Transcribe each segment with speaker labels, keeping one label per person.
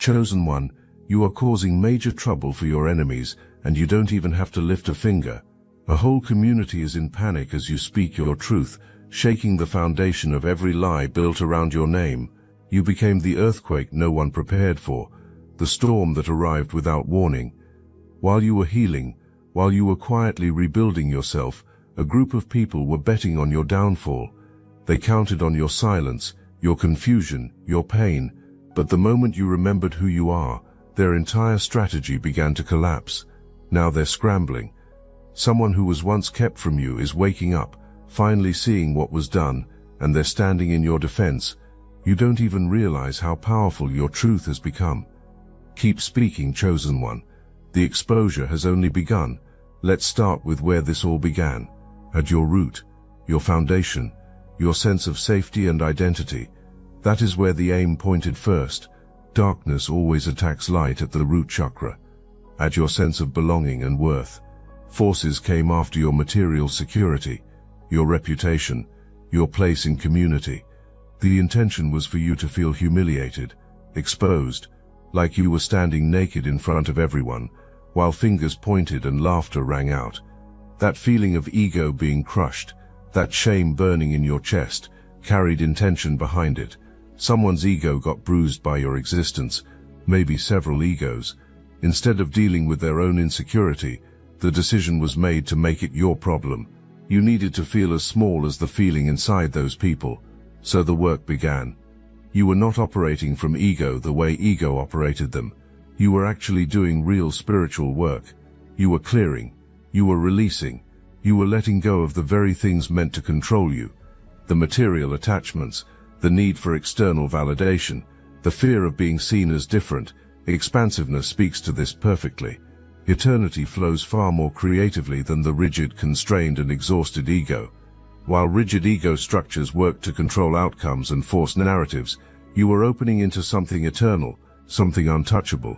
Speaker 1: Chosen one, you are causing major trouble for your enemies, and you don't even have to lift a finger. A whole community is in panic as you speak your truth, shaking the foundation of every lie built around your name. You became the earthquake no one prepared for, the storm that arrived without warning. While you were healing, while you were quietly rebuilding yourself, a group of people were betting on your downfall. They counted on your silence, your confusion, your pain, but the moment you remembered who you are, their entire strategy began to collapse. Now they're scrambling. Someone who was once kept from you is waking up, finally seeing what was done, and they're standing in your defense. You don't even realize how powerful your truth has become. Keep speaking, chosen one. The exposure has only begun. Let's start with where this all began. At your root, your foundation, your sense of safety and identity. That is where the aim pointed first. Darkness always attacks light at the root chakra. At your sense of belonging and worth. Forces came after your material security, your reputation, your place in community. The intention was for you to feel humiliated, exposed, like you were standing naked in front of everyone, while fingers pointed and laughter rang out. That feeling of ego being crushed, that shame burning in your chest, carried intention behind it. Someone's ego got bruised by your existence, maybe several egos. Instead of dealing with their own insecurity, the decision was made to make it your problem. You needed to feel as small as the feeling inside those people. So the work began. You were not operating from ego the way ego operated them. You were actually doing real spiritual work. You were clearing. You were releasing. You were letting go of the very things meant to control you. The material attachments, the need for external validation, the fear of being seen as different. Expansiveness speaks to this perfectly. Eternity flows far more creatively than the rigid, constrained and exhausted ego. While rigid ego structures work to control outcomes and force narratives, you were opening into something eternal, something untouchable.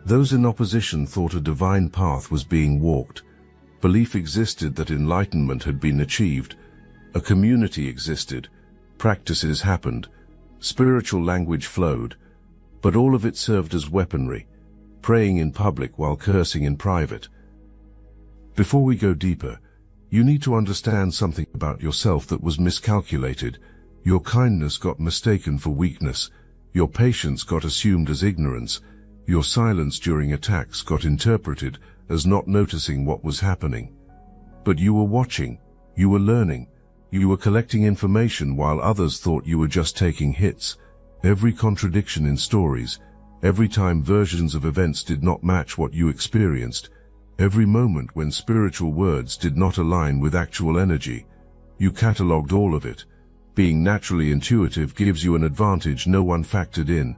Speaker 1: Those in opposition thought a divine path was being walked. Belief existed that enlightenment had been achieved. A community existed. Practices happened. Spiritual language flowed. But all of it served as weaponry, praying in public while cursing in private. Before we go deeper, you need to understand something about yourself that was miscalculated. Your kindness got mistaken for weakness. Your patience got assumed as ignorance. Your silence during attacks got interpreted as not noticing what was happening. But you were watching. You were learning. You were collecting information while others thought you were just taking hits. Every contradiction in stories, every time versions of events did not match what you experienced, every moment when spiritual words did not align with actual energy, you catalogued all of it. Being naturally intuitive gives you an advantage no one factored in.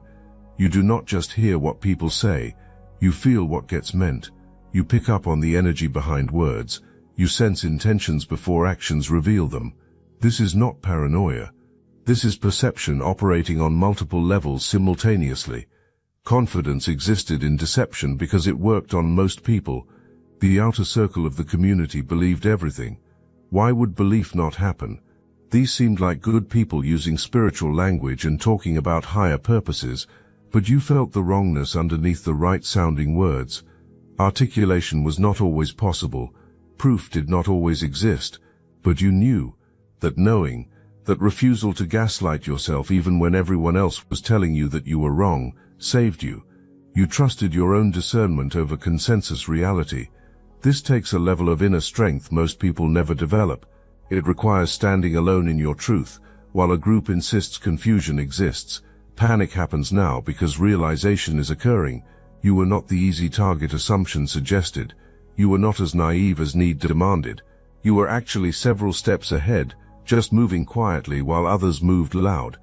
Speaker 1: You do not just hear what people say, you feel what gets meant. You pick up on the energy behind words. You sense intentions before actions reveal them. This is not paranoia. This is perception operating on multiple levels simultaneously. Confidence existed in deception because it worked on most people. The outer circle of the community believed everything. Why would belief not happen? These seemed like good people using spiritual language and talking about higher purposes, but you felt the wrongness underneath the right-sounding words. Articulation was not always possible. Proof did not always exist. But you knew. That knowing, that refusal to gaslight yourself even when everyone else was telling you that you were wrong, saved you. You trusted your own discernment over consensus reality. This takes a level of inner strength most people never develop. It requires standing alone in your truth, while a group insists confusion exists. Panic happens now because realization is occurring. You were not the easy target assumption suggested. You were not as naive as need demanded. You were actually several steps ahead, just moving quietly while others moved loud.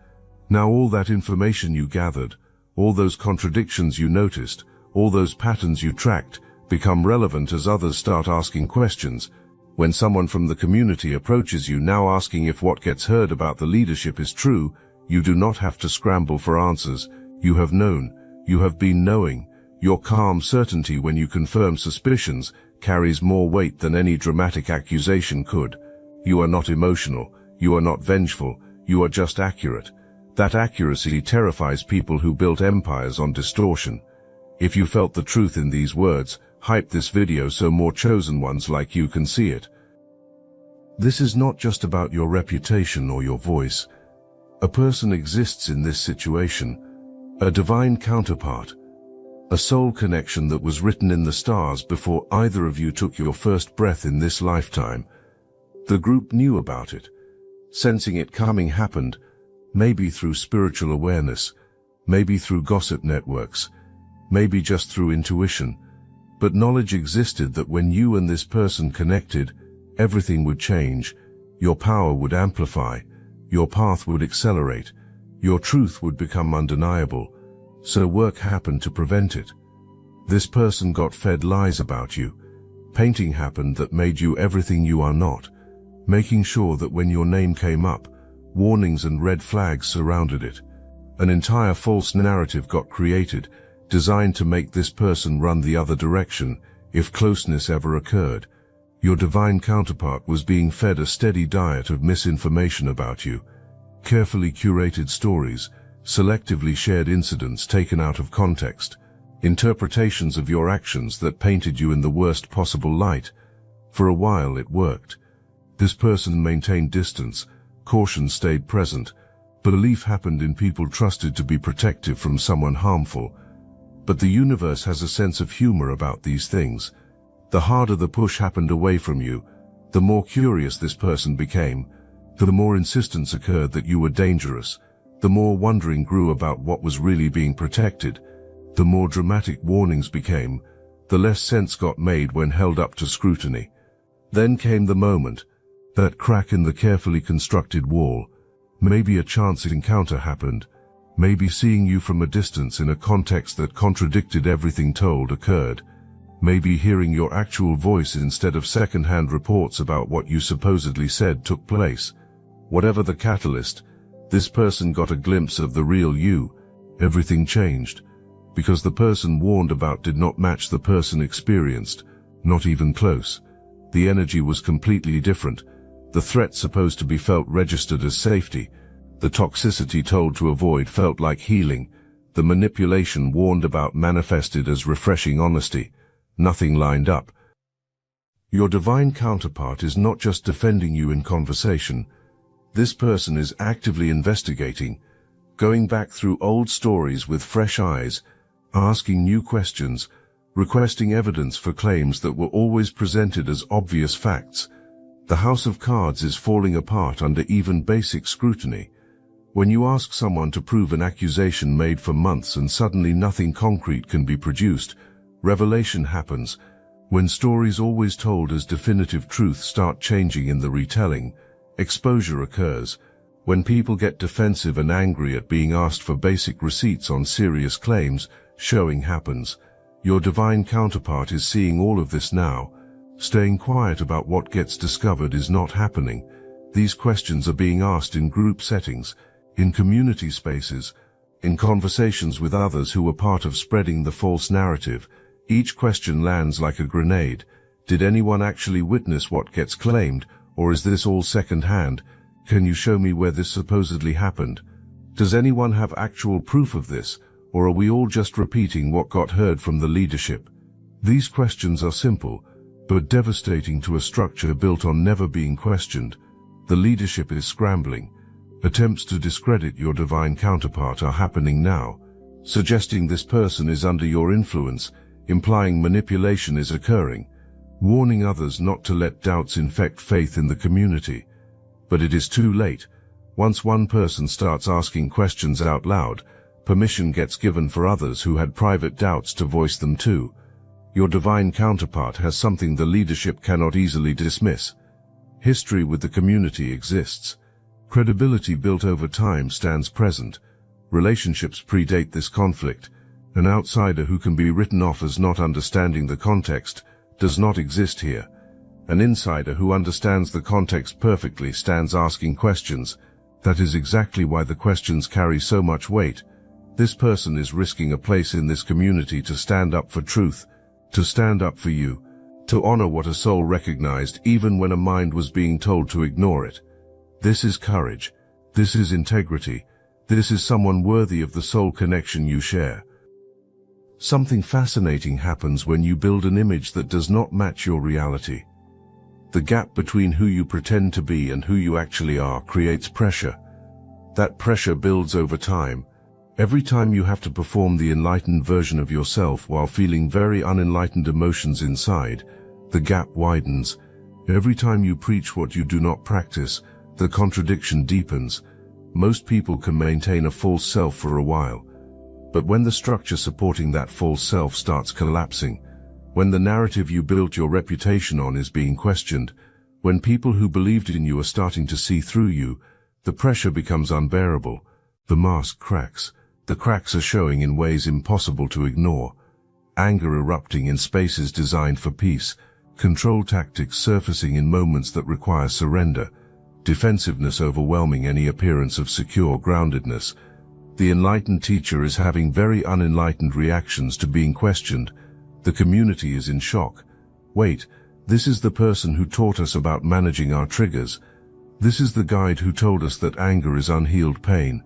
Speaker 1: Now all that information you gathered, all those contradictions you noticed, all those patterns you tracked, become relevant as others start asking questions. When someone from the community approaches you now asking if what gets heard about the leadership is true, you do not have to scramble for answers. You have known. You have been knowing. Your calm certainty when you confirm suspicions carries more weight than any dramatic accusation could. You are not emotional. You are not vengeful. You are just accurate. That accuracy terrifies people who built empires on distortion. If you felt the truth in these words, hype this video so more chosen ones like you can see it. This is not just about your reputation or your voice. A person exists in this situation, a divine counterpart, a soul connection that was written in the stars before either of you took your first breath in this lifetime. The group knew about it. Sensing it coming happened, maybe through spiritual awareness, maybe through gossip networks, maybe just through intuition, but knowledge existed that when you and this person connected, everything would change, your power would amplify, your path would accelerate, your truth would become undeniable, so work happened to prevent it. This person got fed lies about you. Painting happened that made you everything you are not, making sure that when your name came up, warnings and red flags surrounded it. An entire false narrative got created, designed to make this person run the other direction if closeness ever occurred. Your divine counterpart was being fed a steady diet of misinformation about you, carefully curated stories, selectively shared incidents taken out of context, interpretations of your actions that painted you in the worst possible light. For a while it worked. This person maintained distance, caution stayed present, belief happened in people trusted to be protective from someone harmful. But the universe has a sense of humor about these things. The harder the push happened away from you, the more curious this person became, the more insistence occurred that you were dangerous, the more wondering grew about what was really being protected, the more dramatic warnings became, the less sense got made when held up to scrutiny. Then came the moment, that crack in the carefully constructed wall. Maybe a chance encounter happened, maybe seeing you from a distance in a context that contradicted everything told occurred, maybe hearing your actual voice instead of second-hand reports about what you supposedly said took place. Whatever the catalyst, this person got a glimpse of the real you. Everything changed, because the person warned about did not match the person experienced, not even close. The energy was completely different. The threat supposed to be felt registered as safety. The toxicity told to avoid felt like healing. The manipulation warned about manifested as refreshing honesty. Nothing lined up. Your divine counterpart is not just defending you in conversation. This person is actively investigating, going back through old stories with fresh eyes, asking new questions, requesting evidence for claims that were always presented as obvious facts. The house of cards is falling apart under even basic scrutiny. When you ask someone to prove an accusation made for months and suddenly nothing concrete can be produced, revelation happens. When stories always told as definitive truth start changing in the retelling, exposure occurs. When people get defensive and angry at being asked for basic receipts on serious claims, showing happens. Your divine counterpart is seeing all of this now. Staying quiet about what gets discovered is not happening. These questions are being asked in group settings, in community spaces, in conversations with others who were part of spreading the false narrative. Each question lands like a grenade. Did anyone actually witness what gets claimed, or is this all second-hand? Can you show me where this supposedly happened? Does anyone have actual proof of this, or are we all just repeating what got heard from the leadership? These questions are simple, but devastating to a structure built on never being questioned. The leadership is scrambling. Attempts to discredit your divine counterpart are happening now, suggesting this person is under your influence, implying manipulation is occurring, warning others not to let doubts infect faith in the community. But it is too late. Once one person starts asking questions out loud, permission gets given for others who had private doubts to voice them too. Your divine counterpart has something the leadership cannot easily dismiss. History with the community exists. Credibility built over time stands present. Relationships predate this conflict. An outsider who can be written off as not understanding the context does not exist here. An insider who understands the context perfectly stands asking questions. That is exactly why the questions carry so much weight. This person is risking a place in this community to stand up for truth, to stand up for you, to honor what a soul recognized even when a mind was being told to ignore it. This is courage. This is integrity. This is someone worthy of the soul connection you share. Something fascinating happens when you build an image that does not match your reality. The gap between who you pretend to be and who you actually are creates pressure. That pressure builds over time. Every time you have to perform the enlightened version of yourself while feeling very unenlightened emotions inside, the gap widens. Every time you preach what you do not practice, the contradiction deepens. Most people can maintain a false self for a while. But when the structure supporting that false self starts collapsing, when the narrative you built your reputation on is being questioned, when people who believed in you are starting to see through you, the pressure becomes unbearable. The mask cracks. The cracks are showing in ways impossible to ignore. Anger erupting in spaces designed for peace, control tactics surfacing in moments that require surrender, defensiveness overwhelming any appearance of secure groundedness. The enlightened teacher is having very unenlightened reactions to being questioned. The community is in shock. Wait, this is the person who taught us about managing our triggers. This is the guide who told us that anger is unhealed pain.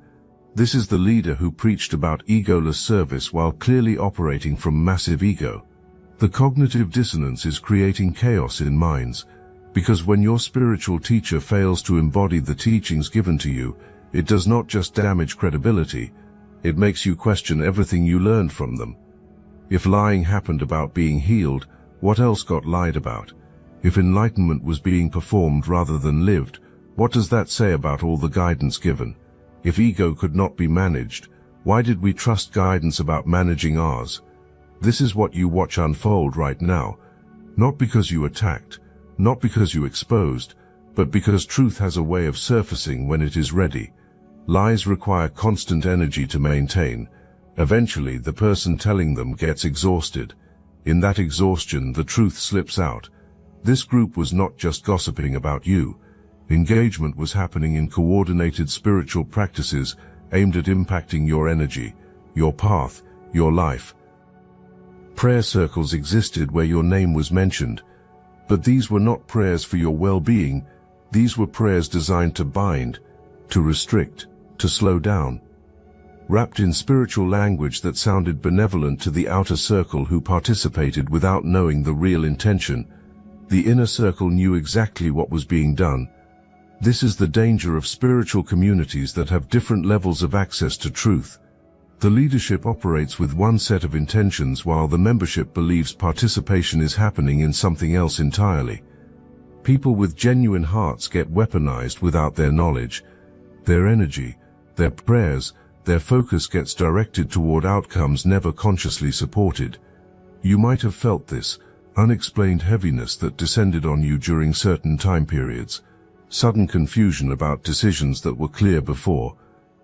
Speaker 1: This is the leader who preached about egoless service while clearly operating from massive ego. The cognitive dissonance is creating chaos in minds, because when your spiritual teacher fails to embody the teachings given to you, it does not just damage credibility, it makes you question everything you learned from them. If lying happened about being healed, what else got lied about? If enlightenment was being performed rather than lived, what does that say about all the guidance given? If ego could not be managed, why did we trust guidance about managing ours? This is what you watch unfold right now, not because you attacked, not because you exposed, but because truth has a way of surfacing when it is ready. Lies require constant energy to maintain. Eventually, the person telling them gets exhausted. In that exhaustion, the truth slips out. This group was not just gossiping about you. Engagement was happening in coordinated spiritual practices aimed at impacting your energy, your path, your life. Prayer circles existed where your name was mentioned, but these were not prayers for your well-being. These were prayers designed to bind, to restrict, to slow down. Wrapped in spiritual language that sounded benevolent to the outer circle who participated without knowing the real intention, the inner circle knew exactly what was being done. This is the danger of spiritual communities that have different levels of access to truth. The leadership operates with one set of intentions while the membership believes participation is happening in something else entirely. People with genuine hearts get weaponized without their knowledge. Their energy, their prayers, their focus gets directed toward outcomes never consciously supported. You might have felt this unexplained heaviness that descended on you during certain time periods. Sudden confusion about decisions that were clear before,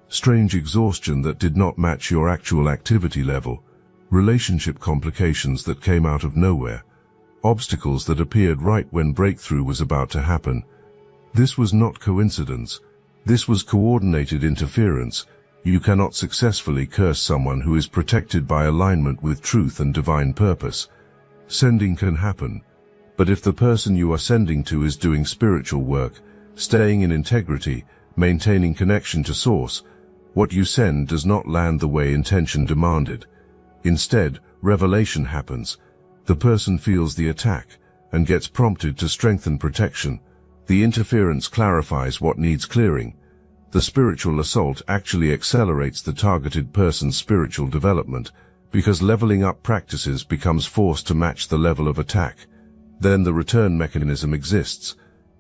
Speaker 1: strange exhaustion that did not match your actual activity level, relationship complications that came out of nowhere, obstacles that appeared right when breakthrough was about to happen. This was not coincidence. This was coordinated interference. You cannot successfully curse someone who is protected by alignment with truth and divine purpose. Sending can happen, but if the person you are sending to is doing spiritual work, staying in integrity, maintaining connection to source, what you send does not land the way intention demanded. Instead, revelation happens. The person feels the attack and gets prompted to strengthen protection. The interference clarifies what needs clearing. The spiritual assault actually accelerates the targeted person's spiritual development because leveling up practices becomes forced to match the level of attack. Then the return mechanism exists.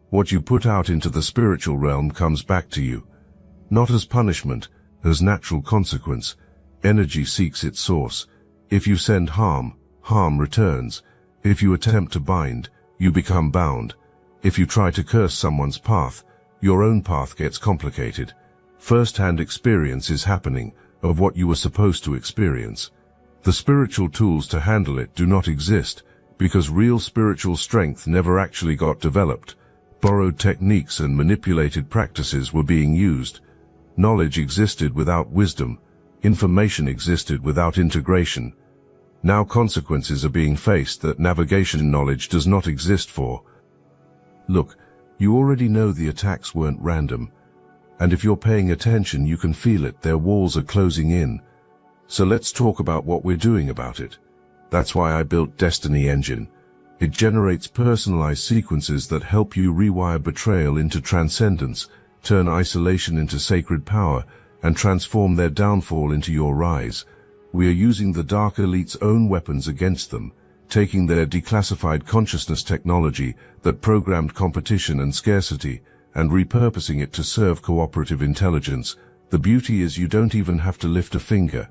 Speaker 1: What you put out into the spiritual realm comes back to you. Not as punishment, as natural consequence. Energy seeks its source. If you send harm, harm returns. If you attempt to bind, you become bound. If you try to curse someone's path, your own path gets complicated. First-hand experience is happening of what you were supposed to experience. The spiritual tools to handle it do not exist because real spiritual strength never actually got developed. Borrowed techniques and manipulated practices were being used. Knowledge existed without wisdom. Information existed without integration. Now consequences are being faced that navigation knowledge does not exist for. Look, you already know the attacks weren't random. And if you're paying attention, you can feel it. Their walls are closing in. So let's talk about what we're doing about it. That's why I built Destiny Engine. It generates personalized sequences that help you rewire betrayal into transcendence, turn isolation into sacred power, and transform their downfall into your rise. We are using the Dark Elite's own weapons against them, taking their declassified consciousness technology that programmed competition and scarcity, and repurposing it to serve cooperative intelligence. The beauty is you don't even have to lift a finger.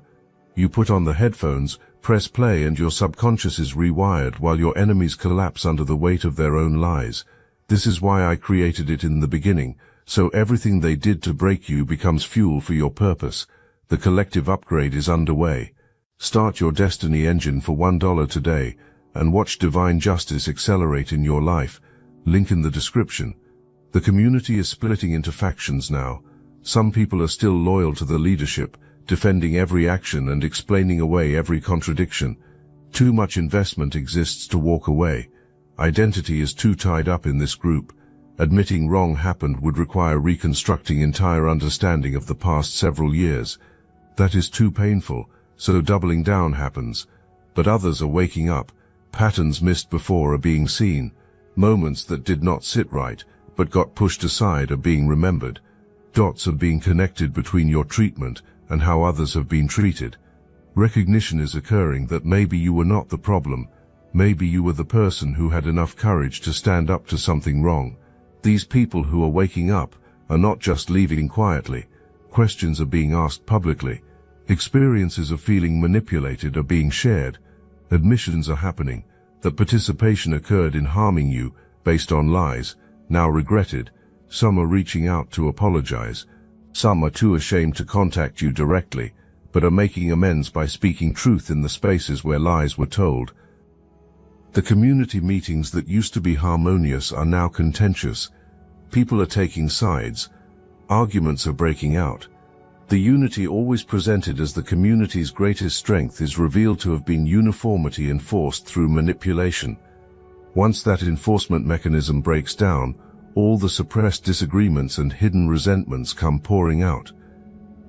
Speaker 1: You put on the headphones, press play, and your subconscious is rewired while your enemies collapse under the weight of their own lies. This is why I created it in the beginning, so everything they did to break you becomes fuel for your purpose. The collective upgrade is underway. Start your Destiny Engine for $1 today, and watch divine justice accelerate in your life. Link in the description. The community is splitting into factions now. Some people are still loyal to the leadership, defending every action and explaining away every contradiction. Too much investment exists to walk away. Identity is too tied up in this group. Admitting wrong happened would require reconstructing entire understanding of the past several years. That is too painful, so doubling down happens. But others are waking up. Patterns missed before are being seen. Moments that did not sit right, but got pushed aside, are being remembered. Dots are being connected between your treatment and how others have been treated. Recognition is occurring that maybe you were not the problem. Maybe you were the person who had enough courage to stand up to something wrong. These people who are waking up are not just leaving quietly. Questions are being asked publicly. Experiences of feeling manipulated are being shared. Admissions are happening that participation occurred in harming you based on lies, now regretted. Some are reaching out to apologize. Some are too ashamed to contact you directly, but are making amends by speaking truth in the spaces where lies were told. The community meetings that used to be harmonious are now contentious. People are taking sides. Arguments are breaking out. The unity always presented as the community's greatest strength is revealed to have been uniformity enforced through manipulation. Once that enforcement mechanism breaks down, all the suppressed disagreements and hidden resentments come pouring out.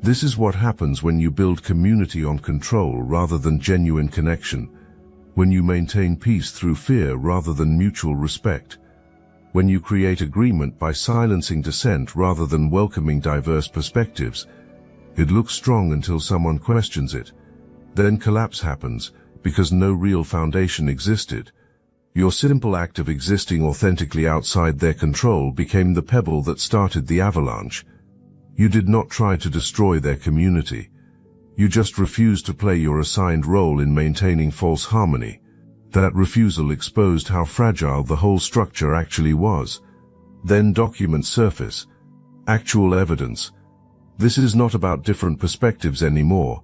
Speaker 1: This is what happens when you build community on control rather than genuine connection, when you maintain peace through fear rather than mutual respect, when you create agreement by silencing dissent rather than welcoming diverse perspectives. It looks strong until someone questions it. Then collapse happens because no real foundation existed. Your simple act of existing authentically outside their control became the pebble that started the avalanche. You did not try to destroy their community. You just refused to play your assigned role in maintaining false harmony. That refusal exposed how fragile the whole structure actually was. Then documents surface. Actual evidence. This is not about different perspectives anymore.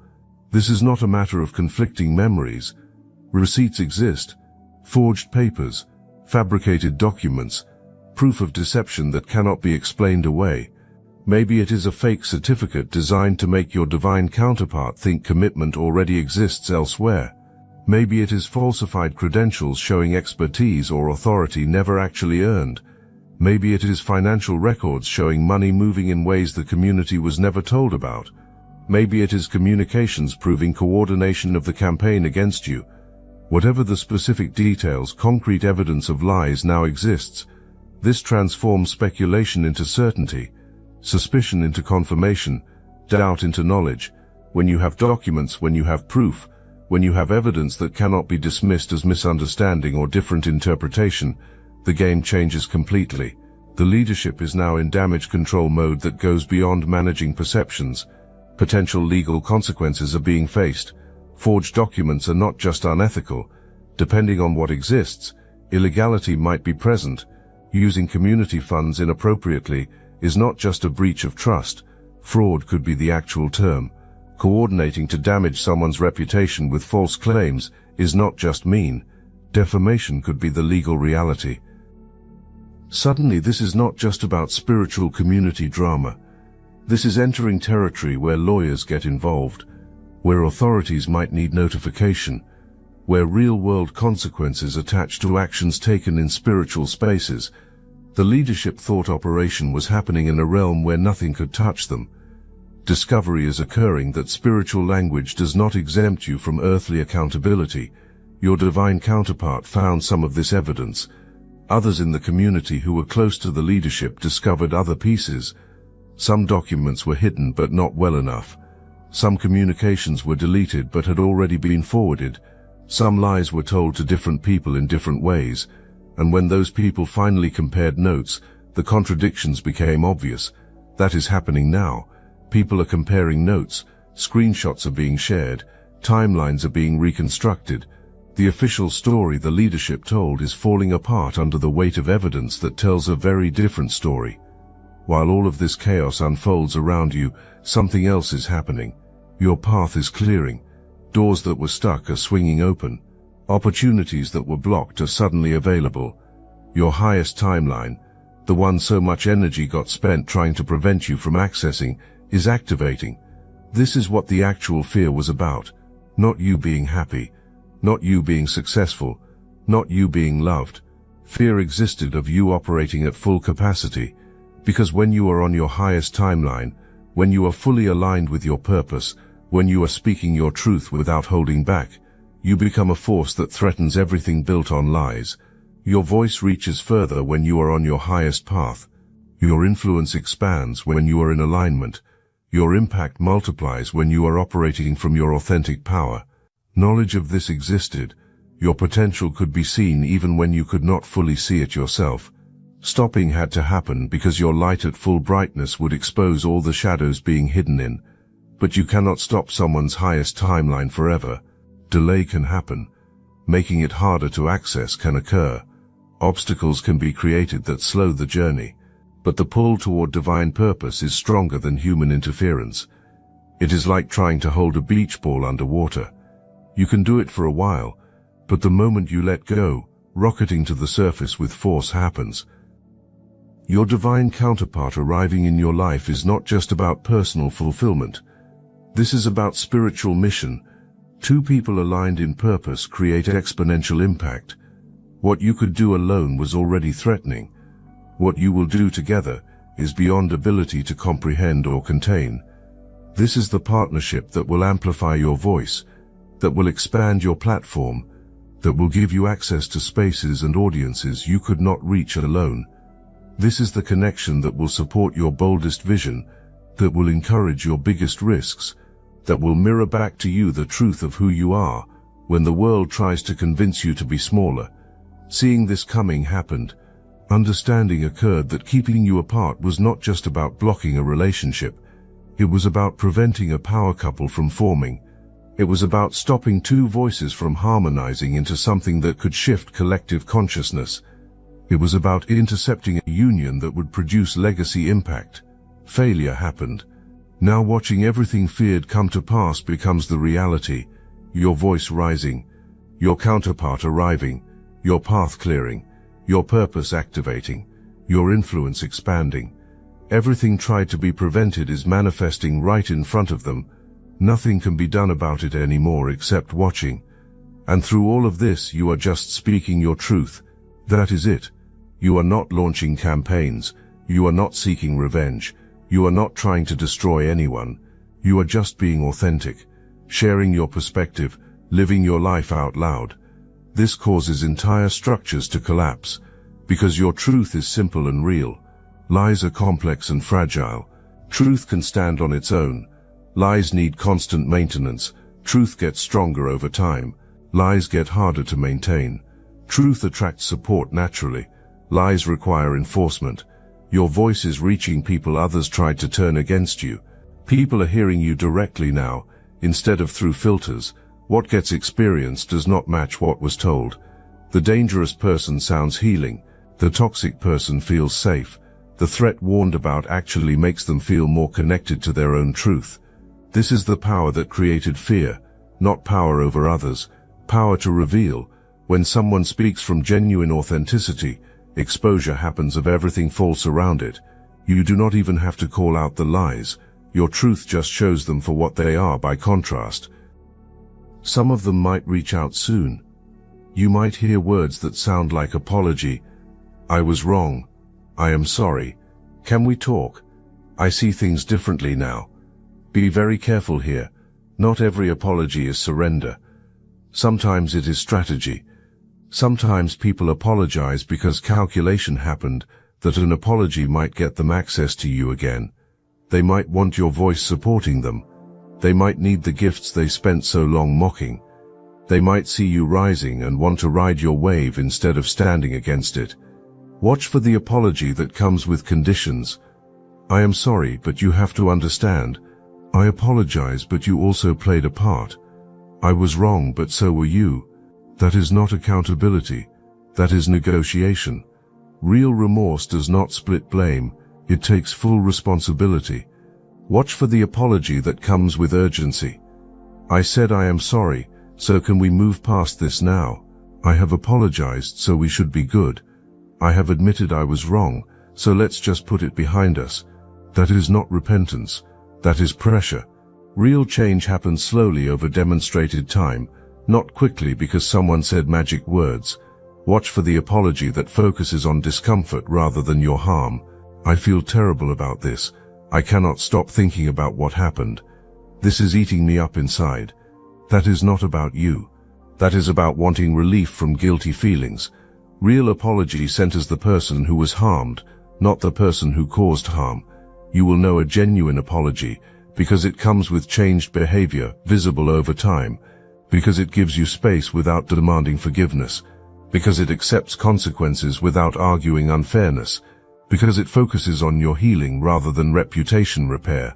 Speaker 1: This is not a matter of conflicting memories. Receipts exist. Forged papers, fabricated documents, proof of deception that cannot be explained away. Maybe it is a fake certificate designed to make your divine counterpart think commitment already exists elsewhere. Maybe it is falsified credentials showing expertise or authority never actually earned. Maybe it is financial records showing money moving in ways the community was never told about. Maybe it is communications proving coordination of the campaign against you. Whatever the specific details, concrete evidence of lies now exists. This transforms speculation into certainty, suspicion into confirmation, doubt into knowledge. When you have documents, when you have proof, when you have evidence that cannot be dismissed as misunderstanding or different interpretation, the game changes completely. The leadership is now in damage control mode that goes beyond managing perceptions. Potential legal consequences are being faced. Forged documents are not just unethical. Depending on what exists, illegality might be present. Using community funds inappropriately is not just a breach of trust. Fraud could be the actual term. Coordinating to damage someone's reputation with false claims is not just mean. Defamation could be the legal reality. Suddenly, this is not just about spiritual community drama. This is entering territory where lawyers get involved, where authorities might need notification, where real-world consequences attach to actions taken in spiritual spaces. The leadership thought operation was happening in a realm where nothing could touch them. Discovery is occurring that spiritual language does not exempt you from earthly accountability. Your divine counterpart found some of this evidence. Others in the community who were close to the leadership discovered other pieces. Some documents were hidden but not well enough. Some communications were deleted but had already been forwarded. Some lies were told to different people in different ways. And when those people finally compared notes, the contradictions became obvious. That is happening now. People are comparing notes, screenshots are being shared, timelines are being reconstructed. The official story the leadership told is falling apart under the weight of evidence that tells a very different story. While all of this chaos unfolds around you, something else is happening. Your path is clearing. Doors that were stuck are swinging open. Opportunities that were blocked are suddenly available. Your highest timeline, the one so much energy got spent trying to prevent you from accessing, is activating. This is what the actual fear was about. Not you being happy. Not you being successful. Not you being loved. Fear existed of you operating at full capacity. Because when you are on your highest timeline, when you are fully aligned with your purpose, when you are speaking your truth without holding back, you become a force that threatens everything built on lies. Your voice reaches further when you are on your highest path. Your influence expands when you are in alignment. Your impact multiplies when you are operating from your authentic power. Knowledge of this existed. Your potential could be seen even when you could not fully see it yourself. Stopping had to happen because your light at full brightness would expose all the shadows being hidden in. But you cannot stop someone's highest timeline forever. Delay can happen. Making it harder to access can occur. Obstacles can be created that slow the journey. But the pull toward divine purpose is stronger than human interference. It is like trying to hold a beach ball underwater. You can do it for a while, but the moment you let go, rocketing to the surface with force happens. Your divine counterpart arriving in your life is not just about personal fulfillment. This is about spiritual mission. Two people aligned in purpose create exponential impact. What you could do alone was already threatening. What you will do together is beyond ability to comprehend or contain. This is the partnership that will amplify your voice, that will expand your platform, that will give you access to spaces and audiences you could not reach alone. This is the connection that will support your boldest vision, that will encourage your biggest risks, that will mirror back to you the truth of who you are when the world tries to convince you to be smaller. Seeing this coming happened. Understanding occurred that keeping you apart was not just about blocking a relationship. It was about preventing a power couple from forming. It was about stopping two voices from harmonizing into something that could shift collective consciousness. It was about intercepting a union that would produce legacy impact. Failure happened. Now watching everything feared come to pass becomes the reality. Your voice rising, your counterpart arriving, your path clearing, your purpose activating, your influence expanding. Everything tried to be prevented is manifesting right in front of them. Nothing can be done about it anymore except watching. And through all of this you are just speaking your truth. That is it. You are not launching campaigns. You are not seeking revenge. You are not trying to destroy anyone. You are just being authentic, sharing your perspective, living your life out loud. This causes entire structures to collapse, because your truth is simple and real. Lies are complex and fragile. Truth can stand on its own. Lies need constant maintenance. Truth gets stronger over time. Lies get harder to maintain. Truth attracts support naturally. Lies require enforcement. Your voice is reaching people others tried to turn against you. People are hearing you directly now, instead of through filters. What gets experienced does not match what was told. The dangerous person sounds healing. The toxic person feels safe. The threat warned about actually makes them feel more connected to their own truth. This is the power that created fear, not power over others, power to reveal. When someone speaks from genuine authenticity, exposure happens of everything false around it. You do not even have to call out the lies. Your truth just shows them for what they are by contrast. Some of them might reach out soon. You might hear words that sound like apology. I was wrong. I am sorry. Can we talk? I see things differently now. Be very careful here. Not every apology is surrender. Sometimes it is strategy. Sometimes people apologize because calculation happened that an apology might get them access to you again. They might want your voice supporting them. They might need the gifts they spent so long mocking. They might see you rising and want to ride your wave instead of standing against it. Watch for the apology that comes with conditions. I am sorry, but you have to understand. I apologize, but you also played a part. I was wrong, but so were you. That is not accountability. That is negotiation. Real remorse does not split blame. It takes full responsibility. Watch for the apology that comes with urgency. I said I am sorry, so can we move past this now? I have apologized, so we should be good. I have admitted I was wrong, so let's just put it behind us. That is not repentance. That is pressure. Real change happens slowly over demonstrated time, not quickly because someone said magic words. Watch for the apology that focuses on discomfort rather than your harm. I feel terrible about this. I cannot stop thinking about what happened. This is eating me up inside. That is not about you. That is about wanting relief from guilty feelings. Real apology centers the person who was harmed, not the person who caused harm. You will know a genuine apology because it comes with changed behavior, visible over time, because it gives you space without demanding forgiveness, because it accepts consequences without arguing unfairness, because it focuses on your healing rather than reputation repair,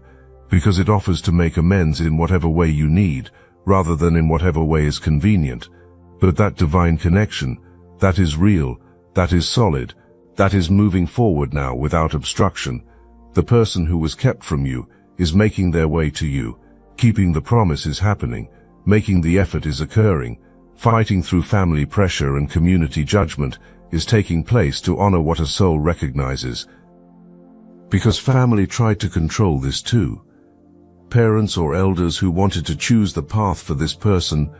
Speaker 1: because it offers to make amends in whatever way you need, rather than in whatever way is convenient. But that divine connection, that is real, that is solid, that is moving forward now without obstruction. The person who was kept from you is making their way to you. Keeping the promise is happening. Making the effort is occurring. Fighting through family pressure and community judgment is taking place to honor what a soul recognizes. Because family tried to control this too. Parents or elders who wanted to choose the path for this person,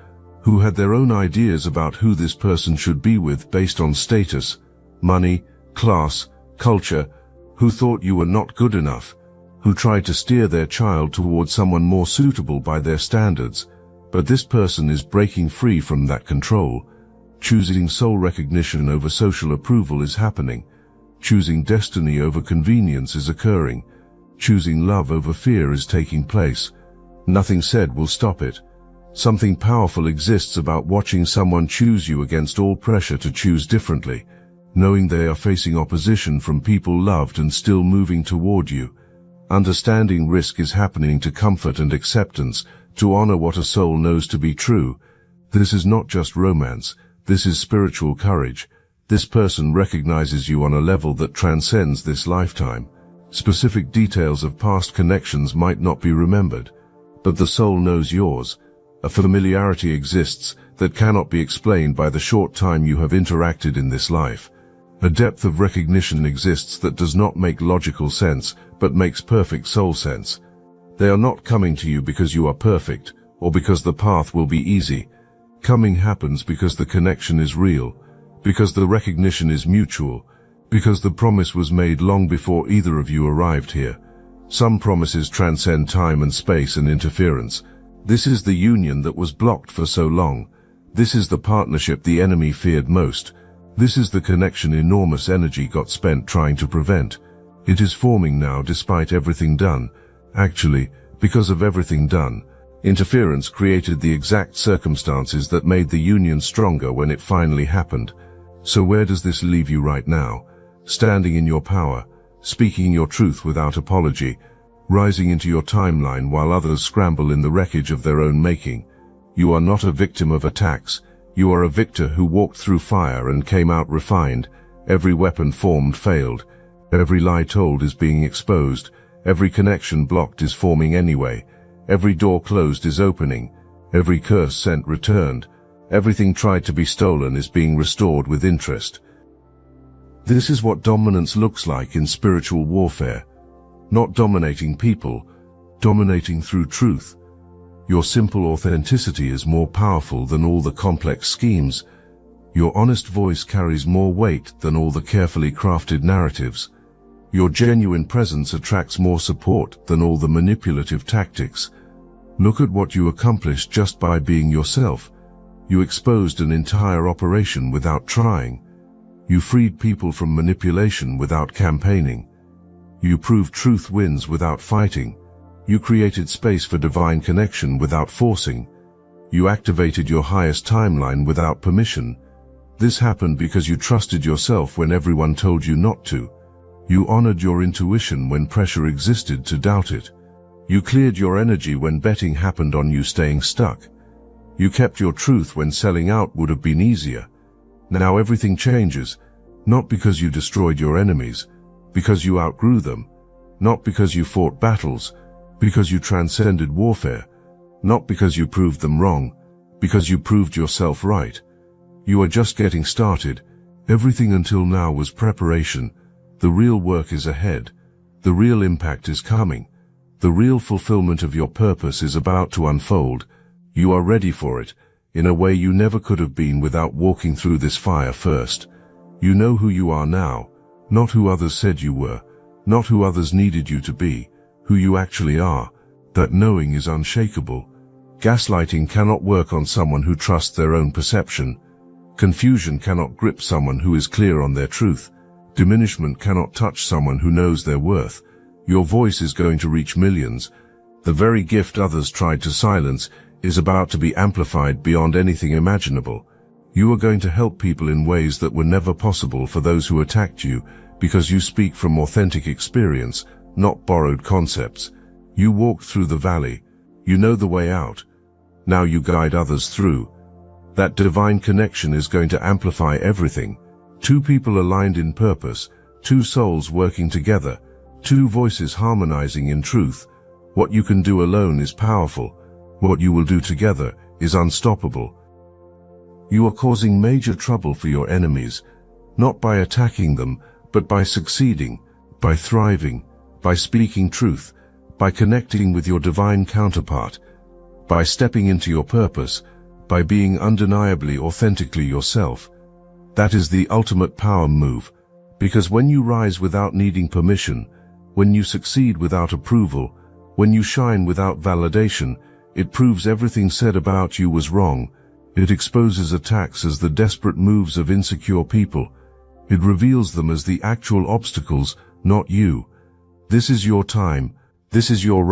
Speaker 1: who had their own ideas about who this person should be with based on status, money, class, culture, who thought you were not good enough, who tried to steer their child towards someone more suitable by their standards. But this person is breaking free from that control. Choosing soul recognition over social approval is happening. Choosing destiny over convenience is occurring. Choosing love over fear is taking place. Nothing said will stop it. Something powerful exists about watching someone choose you against all pressure to choose differently, knowing they are facing opposition from people loved and still moving toward you. Understanding risk is happening to comfort and acceptance, to honor what a soul knows to be true. This is not just romance, this is spiritual courage. This person recognizes you on a level that transcends this lifetime. Specific details of past connections might not be remembered, but the soul knows yours. A familiarity exists that cannot be explained by the short time you have interacted in this life. A depth of recognition exists that does not make logical sense, but makes perfect soul sense. They are not coming to you because you are perfect, or because the path will be easy. Coming happens because the connection is real, because the recognition is mutual, because the promise was made long before either of you arrived here. Some promises transcend time and space and interference. This is the union that was blocked for so long. This is the partnership the enemy feared most. This is the connection enormous energy got spent trying to prevent. It is forming now despite everything done. Actually, because of everything done, interference created the exact circumstances that made the union stronger when it finally happened. So where does this leave you right now? Standing in your power, speaking your truth without apology, rising into your timeline while others scramble in the wreckage of their own making. You are not a victim of attacks. You are a victor who walked through fire and came out refined. Every weapon formed failed. Every lie told is being exposed. Every connection blocked is forming anyway. Every door closed is opening. Every curse sent returned. Everything tried to be stolen is being restored with interest. This is what dominance looks like in spiritual warfare. Not dominating people, dominating through truth. Your simple authenticity is more powerful than all the complex schemes. Your honest voice carries more weight than all the carefully crafted narratives. Your genuine presence attracts more support than all the manipulative tactics. Look at what you accomplished just by being yourself. You exposed an entire operation without trying. You freed people from manipulation without campaigning. You proved truth wins without fighting. You created space for divine connection without forcing. You activated your highest timeline without permission. This happened because you trusted yourself when everyone told you not to. You honored your intuition when pressure existed to doubt it. You cleared your energy when betting happened on you staying stuck. You kept your truth when selling out would have been easier. Now everything changes, not because you destroyed your enemies, because you outgrew them, not because you fought battles, because you transcended warfare, not because you proved them wrong, because you proved yourself right. You are just getting started. Everything until now was preparation. The real work is ahead. The real impact is coming. The real fulfillment of your purpose is about to unfold. You are ready for it, in a way you never could have been without walking through this fire first. You know who you are now, not who others said you were, not who others needed you to be, who you actually are. That knowing is unshakable. Gaslighting cannot work on someone who trusts their own perception. Confusion cannot grip someone who is clear on their truth. Diminishment cannot touch someone who knows their worth. Your voice is going to reach millions. The very gift others tried to silence is about to be amplified beyond anything imaginable. You are going to help people in ways that were never possible for those who attacked you, because you speak from authentic experience, not borrowed concepts. You walked through the valley. You know the way out. Now you guide others through. That divine connection is going to amplify everything. Two people aligned in purpose, two souls working together, two voices harmonizing in truth. What you can do alone is powerful. What you will do together is unstoppable. You are causing major trouble for your enemies, not by attacking them, but by succeeding, by thriving, by speaking truth, by connecting with your divine counterpart, by stepping into your purpose, by being undeniably, authentically yourself. That is the ultimate power move, because when you rise without needing permission, when you succeed without approval, when you shine without validation, it proves everything said about you was wrong. It exposes attacks as the desperate moves of insecure people. It reveals them as the actual obstacles, not you. This is your time. This is your